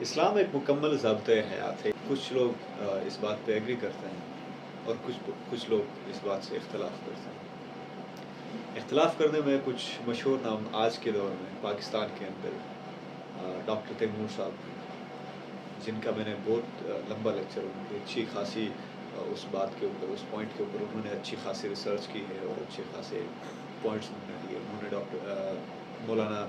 اسلام ایک مکمل ضابطۂ حیات ہے۔ کچھ لوگ اس بات پہ ایگری کرتے ہیں اور کچھ لوگ اس بات سے اختلاف کرتے ہیں۔ اختلاف کرنے میں کچھ مشہور نام آج کے دور میں پاکستان کے اندر ڈاکٹر تیمور صاحب ہیں، جن کا میں نے بہت لمبا لیکچر ان کی اچھی خاصی اس بات کے اوپر، اس پوائنٹ کے اوپر انہوں نے اچھی خاصی ریسرچ کی ہے اور اچھے خاصے پوائنٹس انہوں نے دیے۔ انہوں نے ڈاکٹر مولانا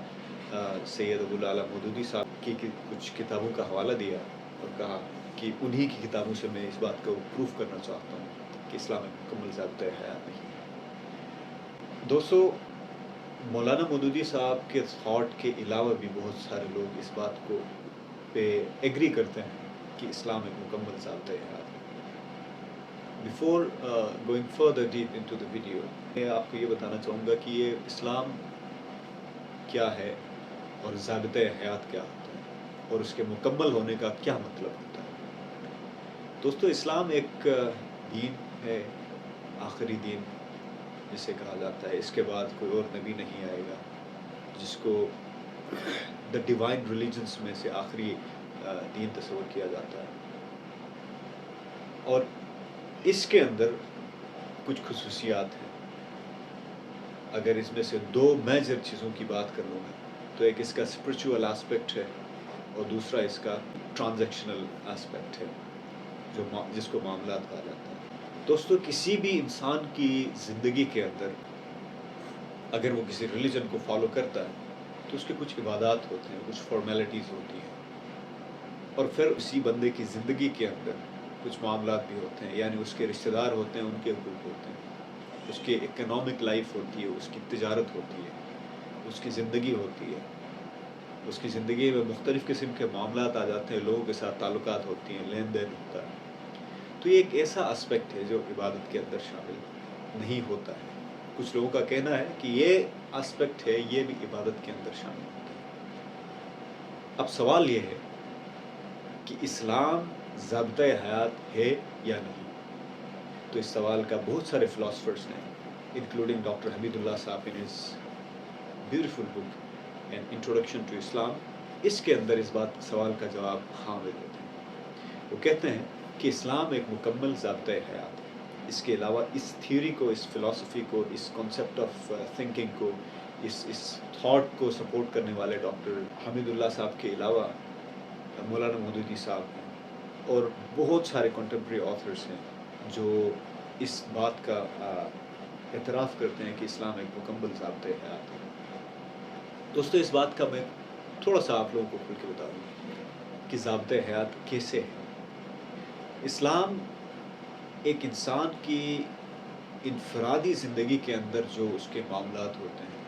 سید ابوالعلا مودودی صاحب کی کچھ کتابوں کا حوالہ دیا اور کہا کہ انہی کی کتابوں سے میں اس بات کو پروف کرنا چاہتا ہوں کہ اسلام ایک مکمل ضابطۂ حیات نہیں ہے۔ دوستو، مولانا مودودی صاحب کے تھاٹ کے علاوہ بھی بہت سارے لوگ اس بات کو پہ ایگری کرتے ہیں کہ اسلام ایک مکمل ضابطۂ حیات ہے۔ Before going further deep into the video, میں آپ کو یہ بتانا چاہوں گا کہ یہ اسلام کیا ہے اور ضابطۂ حیات کیا ہوتا ہے اور اس کے مکمل ہونے کا کیا مطلب ہوتا ہے۔ دوستو، اسلام ایک دین ہے، آخری دین جسے کہا جاتا ہے۔ اس کے بعد کوئی اور نبی نہیں آئے گا، جس کو دا ڈیوائن ریلیجنس میں سے آخری دین تصور کیا جاتا ہے۔ اور اس کے اندر کچھ خصوصیات ہیں۔ اگر اس میں سے دو میجر چیزوں کی بات کر لوں گا تو ایک اس کا اسپرچول اسپیکٹ ہے اور دوسرا اس کا ٹرانزیکشنل اسپیکٹ ہے، جس کو معاملات کہا جاتا ہے۔ دوستو، کسی بھی انسان کی زندگی کے اندر اگر وہ کسی ریلیجن کو فالو کرتا ہے تو اس کے کچھ عبادات ہوتے ہیں، کچھ فارمیلٹیز ہوتی ہیں، اور پھر اسی بندے کی زندگی کے اندر کچھ معاملات بھی ہوتے ہیں، یعنی اس کے رشتہ دار ہوتے ہیں، ان کے حقوق ہوتے ہیں، اس کی اکنامک لائف ہوتی ہے، اس کی تجارت ہوتی ہے، اس کی زندگی ہوتی ہے۔ اس کی زندگی میں مختلف قسم کے معاملات آ جاتے ہیں، لوگوں کے ساتھ تعلقات ہوتی ہیں، لین دین ہوتا ہے۔ تو یہ ایک ایسا اسپیکٹ ہے جو عبادت کے اندر شامل نہیں ہوتا ہے۔ کچھ لوگوں کا کہنا ہے کہ یہ اسپیکٹ ہے، یہ بھی عبادت کے اندر شامل ہوتا ہے۔ اب سوال یہ ہے کہ اسلام ضابطۂ حیات ہے یا نہیں؟ تو اس سوال کا بہت سارے فلاسفرز نے، including doctor Hamidullah sahab in his beautiful book an introduction to Islam, اس کے اندر اس سوال کا جواب ہاں میں دیتے ہیں۔ وہ کہتے ہیں کہ اسلام ایک مکمل ضابطۂ حیات ہے۔ اس کے علاوہ اس تھیوری کو، اس فلسفی کو، اس کنسیپٹ آف تھنکنگ کو، اس تھاٹ کو سپورٹ کرنے والے ڈاکٹر حمید اللہ صاحب کے علاوہ مولانا مودودی صاحب ہیں اور بہت سارے کنٹمپریری آتھرس ہیں جو اس بات کا اعتراف کرتے ہیں کہ اسلام ایک مکمل ضابطۂ حیات ہے۔ دوستو، اس بات کا میں تھوڑا سا آپ لوگوں کو کھل کے بتا دوں کہ ضابطۂ حیات کیسے ہے۔ اسلام ایک انسان کی انفرادی زندگی کے اندر جو اس کے معاملات ہوتے ہیں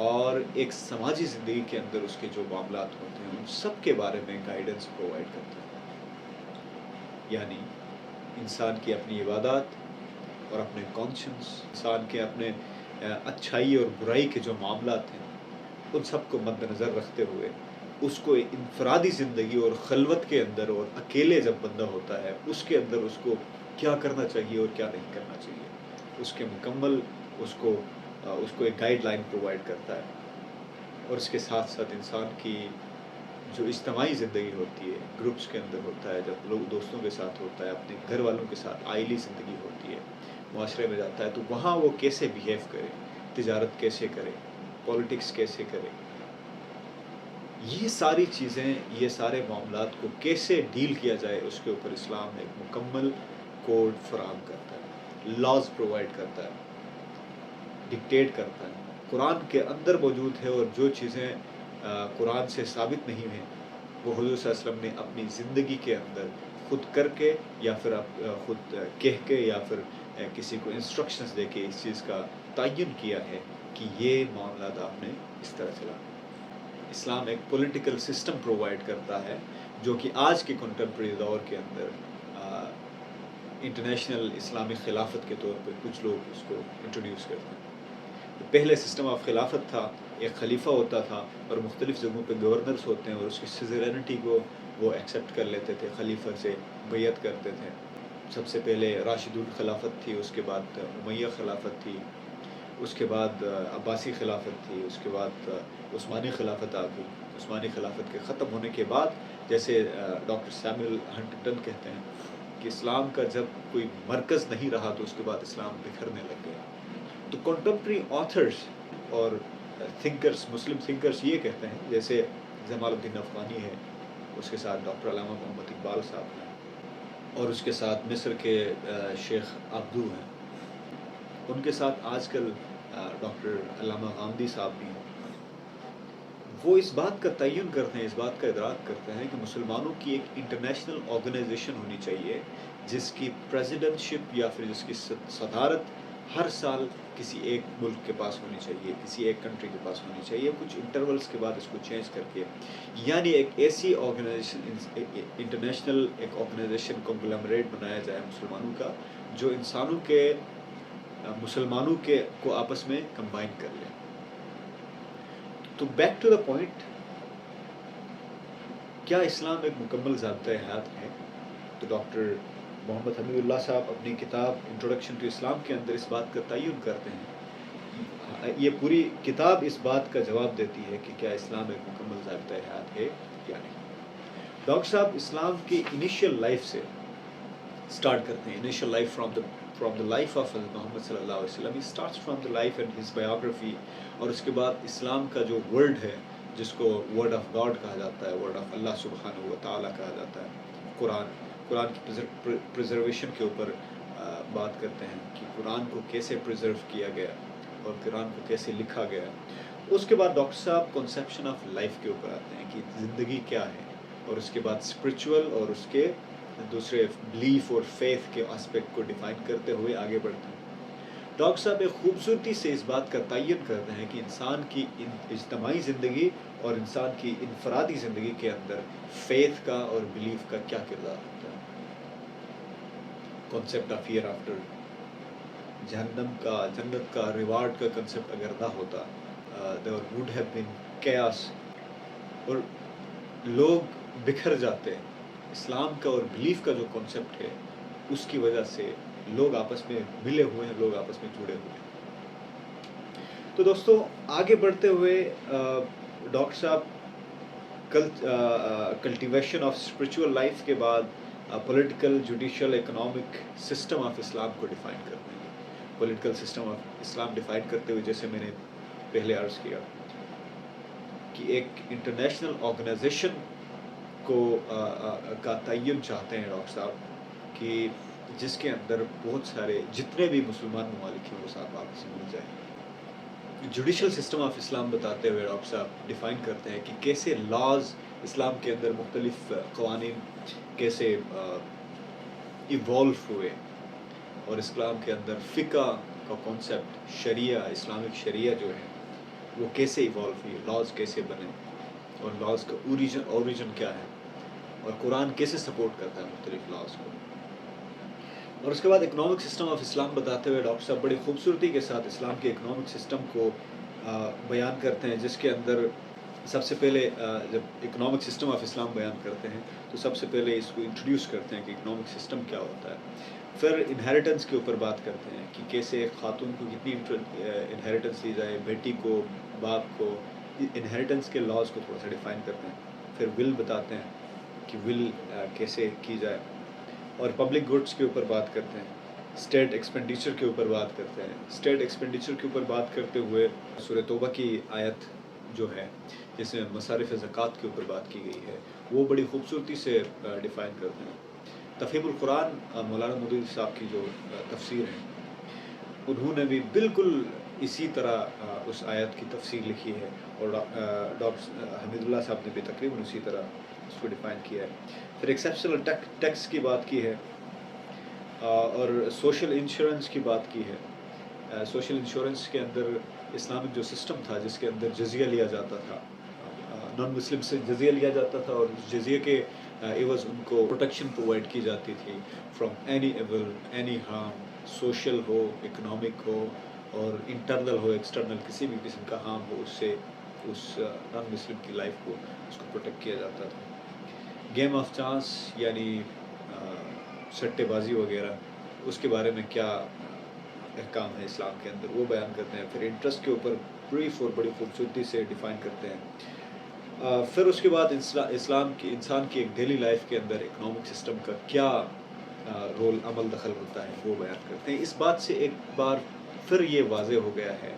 اور ایک سماجی زندگی کے اندر اس کے جو معاملات ہوتے ہیں، ان سب کے بارے میں گائیڈنس پرووائڈ کرتا ہے۔ یعنی انسان کی اپنی عبادات اور اپنے کانشنس، انسان کے اپنے اچھائی اور برائی کے جو معاملات ہیں، ان سب کو مد نظر رکھتے ہوئے اس کو انفرادی زندگی اور خلوت کے اندر اور اکیلے جب بندہ ہوتا ہے، اس کے اندر اس کو کیا کرنا چاہیے اور کیا نہیں کرنا چاہیے، اس کے مکمل اس کو ایک گائیڈ لائن پرووائڈ کرتا ہے۔ اور اس کے ساتھ ساتھ انسان کی جو اجتماعی زندگی ہوتی ہے، گروپس کے اندر ہوتا ہے، جب لوگ دوستوں کے ساتھ ہوتا ہے، اپنے گھر والوں کے ساتھ عائلی زندگی ہوتی ہے، معاشرے میں جاتا ہے، تو وہاں وہ کیسے بیہیو کرے، تجارت کیسے کرے، پولیٹکس کیسے کرے، یہ ساری چیزیں، یہ سارے معاملات کو کیسے ڈیل کیا جائے، اس کے اوپر اسلام ایک مکمل کوڈ فراہم کرتا ہے، لاز پرووائڈ کرتا ہے، ڈکٹیٹ کرتا ہے، قرآن کے اندر موجود ہے، اور جو چیزیں قرآن سے ثابت نہیں ہیں وہ حضور صلی اللہ علیہ وسلم نے اپنی زندگی کے اندر خود کر کے یا پھر خود کہہ کے یا پھر کسی کو انسٹرکشنز دے کے اس چیز کا تعین کیا ہے کہ یہ معاملات آپ نے اس طرح چلانا۔ اسلام ایک پولیٹیکل سسٹم پرووائڈ کرتا ہے جو کہ آج کے کنٹمپریری دور کے اندر انٹرنیشنل اسلامی خلافت کے طور پہ کچھ لوگ اس کو انٹروڈیوس کرتے ہیں۔ پہلے سسٹم آف خلافت تھا، ایک خلیفہ ہوتا تھا اور مختلف جگہوں پہ گورنرز ہوتے ہیں اور اس کی سیزرینٹی کو وہ ایکسیپٹ کر لیتے تھے، خلیفہ سے بیعت کرتے تھے۔ سب سے پہلے راشدون خلافت تھی، اس کے بعد امیہ خلافت تھی، اس کے بعد عباسی خلافت تھی، اس کے بعد عثمانی خلافت آ گئی، عثمانی خلافت کے ختم ہونے کے بعد، جیسے ڈاکٹر سیموئل ہنٹنگٹن کہتے ہیں کہ اسلام کا جب کوئی مرکز نہیں رہا تو اس کے بعد اسلام بکھرنے لگ گیا. تو کنٹمپری آتھرس اور تھنکرس، مسلم تھنکرس یہ کہتے ہیں، جیسے جمال الدین افغانی ہے، اس کے ساتھ ڈاکٹر علامہ محمد اقبال صاحب ہیں، اور اس کے ساتھ مصر کے شیخ عبدو ہیں، ان کے ساتھ آج کل ڈاکٹر علامہ غامدی صاحب بھی ہیں. وہ اس بات کا تعین کرتے ہیں، اس بات کا ادراک کرتے ہیں کہ مسلمانوں کی ایک انٹرنیشنل آرگنائزیشن ہونی چاہیے جس کی پریزیڈنٹ شپ یا پھر جس کی صدارت ہر سال کسی ایک ملک کے پاس ہونی چاہیے، کسی ایک کنٹری کے پاس ہونی چاہیے، کچھ انٹرولس کے بعد اس کو چینج کر کے، یعنی ایک ایسی آرگنائزیشن، انٹرنیشنل ایک آرگنائزیشن کنگلومریٹ بنایا جائے مسلمانوں کا، جو مسلمانوں کے کو آپس میں کمبائن کر لے. تو بیک ٹو دا پوائنٹ، کیا اسلام ایک مکمل ضابطۂ حیات ہے؟ تو ڈاکٹر محمد حمید اللہ صاحب اپنی کتاب انٹروڈکشن ٹو اسلام کے اندر اس بات کا تعین کرتے ہیں. یہ پوری کتاب اس بات کا جواب دیتی ہے کہ کیا اسلام ایک مکمل ضابطۂ حیات ہے یا نہیں. ڈاکٹر صاحب اسلام کی انیشیل لائف سے اسٹارٹ کرتے ہیں، initial life from the life of Muhammad صلی اللہ علیہ وسلم. Starts from the life and his biography, اور اس کے بعد اسلام کا جو ورڈ ہے جس کو ورڈ آف گاڈ کہا جاتا ہے، ورڈ آف اللہ سبحانہ و تعالیٰ کہا جاتا ہے، قرآن کی پریزرویشن کے اوپر بات کرتے ہیں کہ قرآن کو کیسے پریزرو کیا گیا اور قرآن کو کیسے لکھا گیا. اس کے بعد ڈاکٹر صاحب کنسیپشن آف لائف کے اوپر آتے ہیں کہ زندگی کیا ہے، اور اس کے بعد اسپرچول اور اس کے دوسرے بلیف اور فیتھ کے اسپیکٹ کو ڈیفائن کرتے ہوئے آگے بڑھتے ہیں. ڈاکٹر صاحب ایک خوبصورتی سے اس بات کا تعین کرتے ہیں کہ انسان کی اجتماعی زندگی اور انسان کی انفرادی زندگی کے اندر فیتھ کا اور بلیف کا کیا کردار ہوتا ہے. کانسیپٹ آف ہیئر آفٹر، جہنم کا، جنت کا، ریوارڈ کا کنسیپٹ اگر نہ ہوتا، there would have been chaos، اور لوگ بکھر جاتے. اسلام کا اور بلیف کا جو کنسیپٹ ہے اس کی وجہ سے لوگ آپس میں ملے ہوئے ہیں، لوگ آپس میں جڑے ہوئے ہیں. تو دوستو آگے بڑھتے ہوئے ڈاکٹر صاحب کلٹیویشن آف اسپرچول لائف کے بعد political, judicial, economic system of Islam کو ڈیفائن کرتے ہیں. Political system of Islam define کرتے ہوئے جیسے میں نے پہلے عرض کیا کہ ایک انٹرنیشنل آرگنائزیشن کو کا تعین چاہتے ہیں ڈاکٹر صاحب، کہ جس کے اندر بہت سارے جتنے بھی مسلمان ممالک ہیں وہ ساتھ واپس مل جائیں. جوڈیشل سسٹم آف اسلام بتاتے ہوئے ڈاکٹر صاحب ڈیفائن کرتے ہیں کہ کیسے لاز اسلام کے اندر مختلف قوانین کیسے ایوالو ہوئے، اور اسلام کے اندر فقہ کا کانسیپٹ، شریعہ، اسلامک شریعہ جو ہے وہ کیسے ایوالو ہوئی، لاز کیسے بنے، اور لاز کا اوریجن کیا ہے، اور قرآن کیسے سپورٹ کرتا ہے مختلف لاز کو. اور اس کے بعد اکنامک سسٹم آف اسلام بتاتے ہوئے ڈاکٹر صاحب بڑی خوبصورتی کے ساتھ اسلام کے اکنامک سسٹم کو بیان کرتے ہیں، جس کے اندر سب سے پہلے جب اکنامک سسٹم آف اسلام بیان کرتے ہیں تو سب سے پہلے اس کو انٹروڈیوس کرتے ہیں کہ اکنامک سسٹم کیا ہوتا ہے. پھر انہیریٹنس کے اوپر بات کرتے ہیں کہ کیسے ایک خاتون کو کتنی انہیریٹنس دی جائے، بیٹی کو، باپ کو، انہیریٹنس کے لاز کو تھوڑا سا ڈیفائن کرتے ہیں. پھر ول بتاتے ہیں کہ ول کیسے کی جائے، اور پبلک گڈس کے اوپر بات کرتے ہیں. اسٹیٹ ایکسپینڈیچر کے اوپر بات کرتے ہیں. اسٹیٹ ایکسپینڈیچر کے اوپر بات کرتے ہوئے سورہ توبہ کی آیت جو ہے جس میں مصارف زکوٰۃ کے اوپر بات کی گئی ہے وہ بڑی خوبصورتی سے ڈیفائن کرتے ہیں. تفہیم القرآن مولانا مودودی صاحب کی جو تفسیر ہے انہوں نے بھی بالکل اسی طرح اس آیت کی تفسیر لکھی ہے، اور ڈاکٹر حمید اللہ صاحب نے بھی تقریباً اسی طرح اس کو ڈیفائن کیا ہے. پھر ایکسیپشنل ٹیکس کی بات کی ہے، اور سوشل انشورنس کی بات کی ہے. سوشل انشورنس کے اندر اسلامک جو سسٹم تھا جس کے اندر جزیہ لیا جاتا تھا، نان مسلم سے جزیہ لیا جاتا تھا، اور اس جزیے کے عوض ان کو پروٹیکشن پرووائڈ کی جاتی تھی from any evil, any harm, social ہو، اکنامک ہو، اور انٹرنل ہو، ایکسٹرنل کسی بھی قسم کا ہارم ہو، اس سے اس نان مسلم کی لائف کو اس کو پروٹیکٹ کیا جاتا تھا. گیم آف چانس یعنی سٹے بازی وغیرہ، اس کے بارے میں کیا احکام ہے اسلام کے اندر وہ بیان کرتے ہیں. پھر انٹرسٹ کے اوپر بریف اور بڑی خوبصورتی سے ڈیفائن کرتے ہیں. پھر اس کے بعد اسلام کی انسان کی ایک ڈیلی لائف کے اندر اکنامک سسٹم کا کیا رول عمل دخل ہوتا ہے وہ بیان کرتے ہیں. اس بات سے ایک بار پھر یہ واضح ہو گیا ہے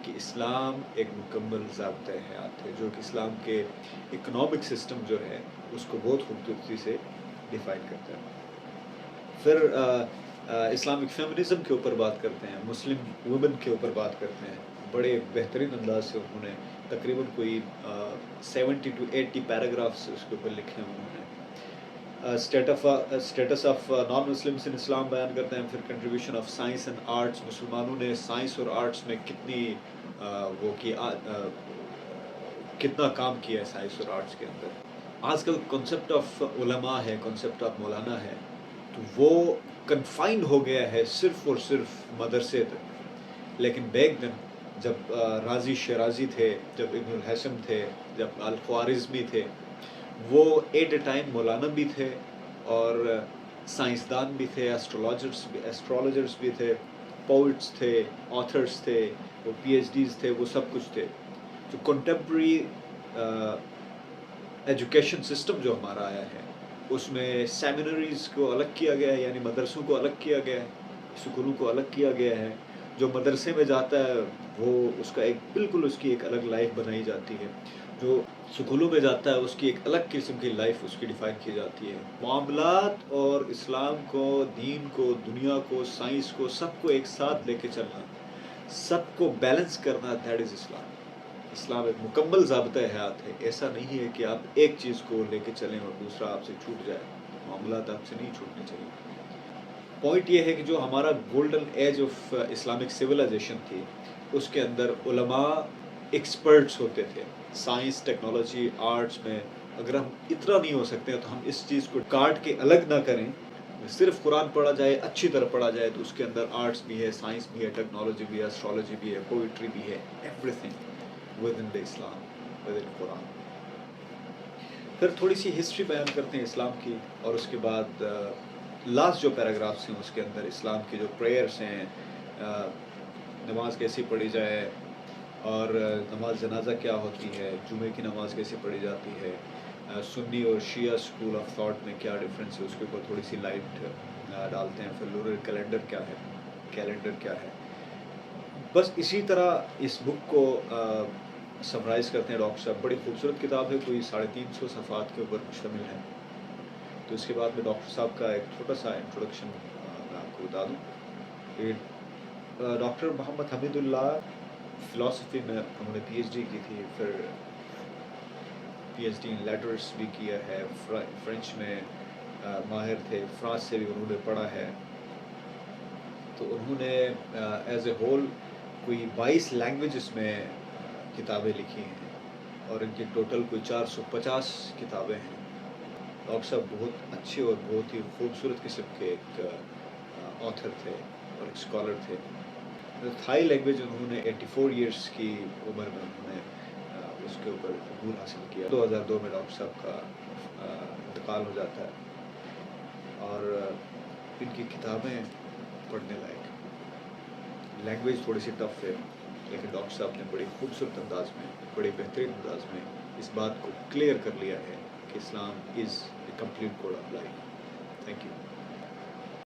کہ اسلام ایک مکمل ضابطۂ حیات ہے جو کہ اسلام کے اکنامک سسٹم جو ہے اس کو بہت خوبصورتی سے ڈیفائن کرتا ہے. پھر اسلامک فیمنزم کے اوپر بات کرتے ہیں, مسلم وومن کے اوپر بات کرتے ہیں. بڑے بہترین انداز سے انہوں نے تقریباً کوئی 70 to 80 پیراگرافس اس کے اوپر لکھے ہیں انہوں نے. اسٹیٹس آف نان مسلمس ان اسلام بیان کرتے ہیں. پھر contribution of science and arts, مسلمانوں نے سائنس اور آرٹس میں کتنی کتنا کام کیا ہے سائنس اور آرٹس کے اندر. آج کل کنسیپٹ آف علماء ہے, کنسیپٹ آف مولانا ہے, تو وہ کنفائنڈ ہو گیا ہے صرف اور صرف مدرسے تک. لیکن بیک دن جب رازی شیرازی تھے, جب ابن الحسن تھے, جب الخوارزمی تھے, وہ ایٹ اے ٹائم مولانا بھی تھے اور سائنسدان بھی تھے, ایسٹرولوجرس بھی تھے, پوئٹس تھے, آتھرس تھے, وہ پی ایچ ڈیز تھے, وہ سب کچھ تھے. تو کنٹمپریری ایجوکیشن سسٹم جو ہمارا آیا ہے اس میں سیمینریز کو الگ کیا گیا ہے, یعنی مدرسوں کو الگ کیا گیا ہے, اسکولوں کو الگ کیا گیا ہے. جو مدرسے میں جاتا ہے وہ اس کا ایک بالکل اس کی ایک الگ لائف بنائی جاتی ہے. جو اسکولوں میں جاتا ہے اس کی ایک الگ قسم کی لائف اس کی ڈیفائن کی جاتی ہے. معاملات اور اسلام کو, دین کو, دنیا کو, سائنس کو, سب کو ایک ساتھ لے کے چلنا, سب کو بیلنس کرنا, دیٹ از اسلام. اسلام ایک مکمل ضابطۂ حیات ہے. ایسا نہیں ہے کہ آپ ایک چیز کو لے کے چلیں اور دوسرا آپ سے چھوٹ جائے. معاملات آپ سے نہیں چھوٹنے چاہیے. پوائنٹ یہ ہے کہ جو ہمارا golden age of Islamic civilization تھی اس کے اندر علماء ایکسپرٹس ہوتے تھے سائنس, ٹیکنالوجی, آرٹس میں. اگر ہم اتنا نہیں ہو سکتے تو ہم اس چیز کو کاٹ کے الگ نہ کریں, صرف قرآن پڑھا جائے, اچھی طرح پڑھا جائے, تو اس کے اندر آرٹس بھی ہے, سائنس بھی ہے, ٹیکنالوجی بھی ہے, ایسٹرولوجی بھی ہے, پوئٹری بھی ہے, everything within the Islam, within Quran. پھر تھوڑی سی ہسٹری بیان کرتے ہیں اسلام کی, اور اس کے بعد لاسٹ جو پیراگرافس ہیں اس کے اندر اسلام کی جو پریئرس ہیں, نماز کیسی پڑھی جائے, اور نماز جنازہ کیا ہوتی ہے, جمعے کی نماز کیسے پڑھی جاتی ہے, سنی اور شیعہ اسکول آف تھاٹ میں کیا ڈفرینس ہے, اس کے اوپر تھوڑی سی لائٹ ڈالتے ہیں. پھر لورل کیلنڈر کیا ہے, کیلنڈر کیا ہے. بس اسی طرح اس بک کو سمرائز کرتے ہیں ڈاکٹر صاحب. بڑی خوبصورت کتاب ہے, کوئی 350 صفحات کے اوپر مشتمل ہے. تو اس کے بعد میں ڈاکٹر صاحب کا ایک چھوٹا سا انٹروڈکشن میں آپ کو بتا دوں کہ ڈاکٹر محمد حمید اللہ فلاسفی میں انہوں نے پی ایچ ڈی کی تھی, پھر پی ایچ ڈی ان لیٹرس بھی کیا ہے, فرینچ میں ماہر تھے, فرانس سے بھی انہوں نے پڑھا ہے. تو انہوں نے ایز اے ہول کوئی 22 لینگویجز میں کتابیں لکھی ہیں, اور ان کی ٹوٹل کوئی 450 کتابیں ہیں. ڈاکٹر صاحب بہت اچھے اور بہت ہی خوبصورت قسم کے ایک آتھر تھے اور ایک اسکالر تھے. تھائی لینگویج انہوں نے 84 ایئرس کی عمر میں انہوں نے اس کے اوپر عبور حاصل کیا. 2002 میں ڈاکٹر صاحب کا انتقال ہو جاتا ہے, اور ان کی کتابیں پڑھنے لائق. لینگویج تھوڑی سی ٹف ہے, لیکن ڈاکٹر صاحب نے بڑی خوبصورت انداز میں, بڑے بہترین انداز میں اس بات کو کلیئر کر لیا ہے کہ Islam is a complete code of life. Thank you.